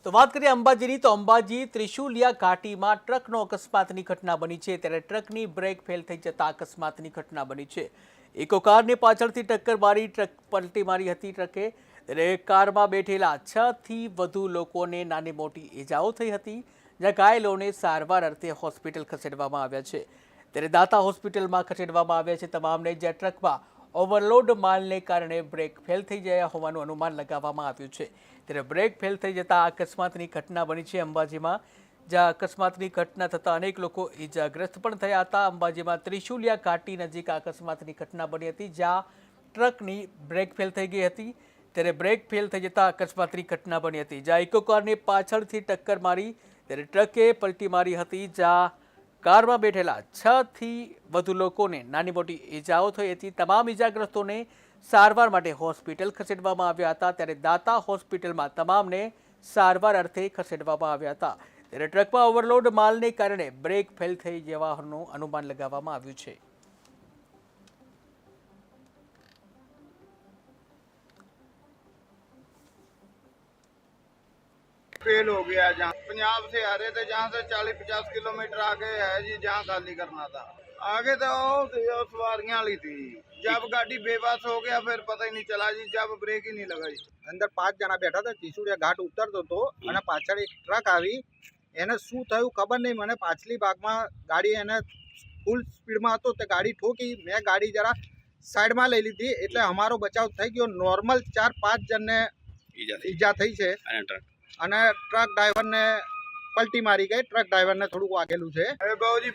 તો વાત કરીએ અંબાજીની તો અંબાજી ત્રિશુલિયા ઘાટીમાં ટ્રકનો અકસ્માતની ઘટના બની છે ત્યારે ટ્રકની બ્રેક ફેલ થઈ જતા અકસ્માતની ઘટના બની છે। ઇકો કારને પાછળથી ટક્કર મારી ટ્રક પલટી મારી હતી ટ્રકે ત્યારે કારમાં બેઠેલા 6 થી વધુ લોકોને નાની મોટી ઈજાઓ થઈ હતી જ્યાં ઘાયલોને સારવાર અર્થે હોસ્પિટલ ખસેડવામાં આવ્યા છે। ત્યારે દાતા હોસ્પિટલમાં ખસેડવામાં આવ્યા છે તમામને જ્યાં ટ્રકમાં ઓવરલોડ માલને કારણે બ્રેક ફેલ થઈ ગયા હોવાનું અનુમાન લગાવવામાં આવ્યું છે। ત્યારે બ્રેક ફેલ થઈ જતા અકસ્માતની ઘટના બની છે અંબાજીમાં જ્યાં અકસ્માતની ઘટના થતાં અનેક લોકો ઈજાગ્રસ્ત પણ થયા હતા। અંબાજીમાં ત્રિશુલિયા ઘાટી નજીક અકસ્માતની ઘટના બની હતી જ્યાં ટ્રકની બ્રેક ફેલ થઈ ગઈ હતી। ત્યારે બ્રેક ફેલ થઈ જતા અકસ્માતની ઘટના બની હતી જ્યાં ઇકો કારને પાછળથી ટક્કર મારી ત્યારે ટ્રકે પલટી મારી હતી જ્યાં કારમાં બેઠેલા 6 થી વધુ લોકોને નાની મોટી ઈજાઓ થઈ હતી। તમામ ઈજાગ્રસ્તોને સારવાર માટે હોસ્પિટલ ખસેડવામાં આવ્યા હતા। ત્યારે દાતા હોસ્પિટલમાં તમામને સારવાર અર્થે ખસેડવામાં આવ્યા હતા। ત્યારે ટ્રકમાં ઓવરલોડ માલને કારણે બ્રેક ફેલ થઈ જવાનું અનુમાન લગાવવામાં આવ્યું છે। फेल हो गया। जहाँ पंजाब से आ रहे थे, जहाँ से 40-50 किलोमीटर आगे है जी, जहाँ खाली करना था। आगे तो सवारियां ली थी। जब गाड़ी बेबस हो गया फिर पता ही नहीं चला जी, जब ब्रेक ही नहीं लगा जी। અંદર 5 જણા બેઠા હતા। ત્રિશુલિયા ઘાટ ઉતરતો હતો અને પાછળ એક ટ્રક આવી, એને શું થયું ખબર નહીં મને। પાછલી ભાગમાં ગાડી એને ફૂલ સ્પીડમાં હતો તે ગાડી ઠોકી। મેં ગાડી જરા સાઈડમાં લઈ લીધી એટલે અમારો બચાવ થઈ ગયો। નોર્મલ 4-5 જણને ઈજા થઈ છે અને ટ્રક ડ્રાઈવરને પલટી મારી ગઈ। ટ્રક ડ્રાઈવરને થોડુંક વાગેલું છે। अरे बाबू जी